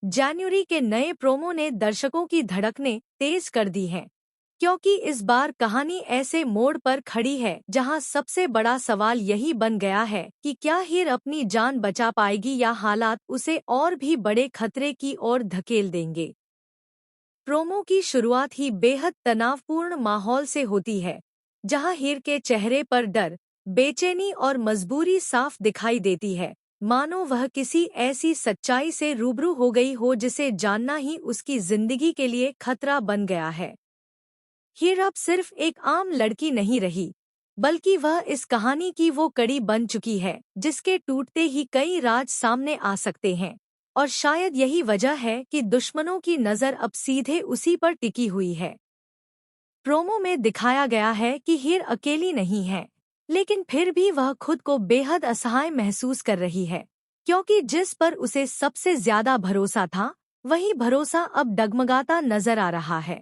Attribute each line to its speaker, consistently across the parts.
Speaker 1: जनवरी के नए प्रोमो ने दर्शकों की धड़कनें तेज कर दी हैं, क्योंकि इस बार कहानी ऐसे मोड़ पर खड़ी है जहां सबसे बड़ा सवाल यही बन गया है कि क्या हीर अपनी जान बचा पाएगी या हालात उसे और भी बड़े खतरे की ओर धकेल देंगे। प्रोमो की शुरुआत ही बेहद तनावपूर्ण माहौल से होती है, जहां हीर के चेहरे पर डर, बेचैनी और मजबूरी साफ दिखाई देती है, मानो वह किसी ऐसी सच्चाई से रूबरू हो गई हो जिसे जानना ही उसकी जिंदगी के लिए खतरा बन गया है। हीर अब सिर्फ एक आम लड़की नहीं रही, बल्कि वह इस कहानी की वो कड़ी बन चुकी है जिसके टूटते ही कई राज सामने आ सकते हैं। और शायद यही वजह है कि दुश्मनों की नज़र अब सीधे उसी पर टिकी हुई है। प्रोमो में दिखाया गया है कि हीर अकेली नहीं है, लेकिन फिर भी वह खुद को बेहद असहाय महसूस कर रही है, क्योंकि जिस पर उसे सबसे ज्यादा भरोसा था, वही भरोसा अब डगमगाता नजर आ रहा है।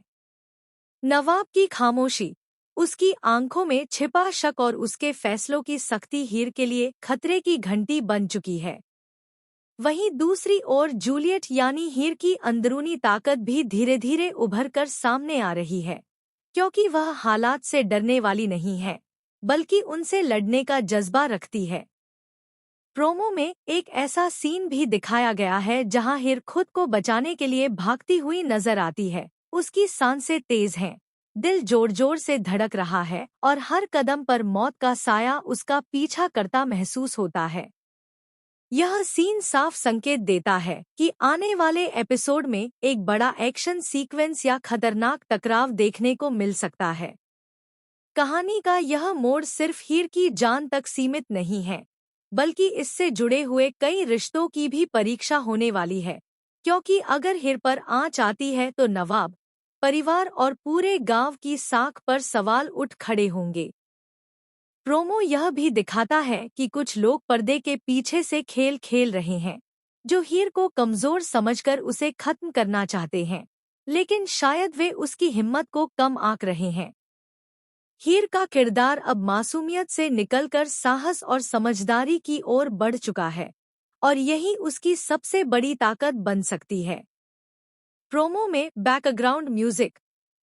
Speaker 1: नवाब की खामोशी, उसकी आंखों में छिपा शक और उसके फैसलों की सख्ती हीर के लिए खतरे की घंटी बन चुकी है। वहीं दूसरी ओर जूलियट यानी हीर की अंदरूनी ताकत भी धीरे धीरे उभर कर सामने आ रही है, क्योंकि वह हालात से डरने वाली नहीं है, बल्कि उनसे लड़ने का जज्बा रखती है। प्रोमो में एक ऐसा सीन भी दिखाया गया है जहां हीर खुद को बचाने के लिए भागती हुई नजर आती है। उसकी सांसें तेज हैं, दिल जोर जोर से धड़क रहा है और हर कदम पर मौत का साया उसका पीछा करता महसूस होता है। यह सीन साफ संकेत देता है कि आने वाले एपिसोड में एक बड़ा एक्शन सीक्वेंस या खतरनाक टकराव देखने को मिल सकता है। कहानी का यह मोड़ सिर्फ हीर की जान तक सीमित नहीं है, बल्कि इससे जुड़े हुए कई रिश्तों की भी परीक्षा होने वाली है, क्योंकि अगर हीर पर आंच आती है तो नवाब, परिवार और पूरे गांव की साख पर सवाल उठ खड़े होंगे। प्रोमो यह भी दिखाता है कि कुछ लोग पर्दे के पीछे से खेल खेल रहे हैं, जो हीर को कमजोर समझकर उसे खत्म करना चाहते हैं, लेकिन शायद वे उसकी हिम्मत को कम आंक रहे हैं। हीर का किरदार अब मासूमियत से निकलकर साहस और समझदारी की ओर बढ़ चुका है, और यही उसकी सबसे बड़ी ताकत बन सकती है। प्रोमो में बैकग्राउंड म्यूजिक,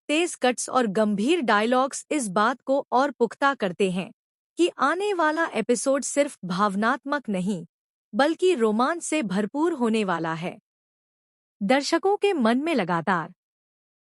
Speaker 1: तेज कट्स और गंभीर डायलॉग्स इस बात को और पुख्ता करते हैं कि आने वाला एपिसोड सिर्फ भावनात्मक नहीं, बल्कि रोमांच से भरपूर होने वाला है। दर्शकों के मन में लगातार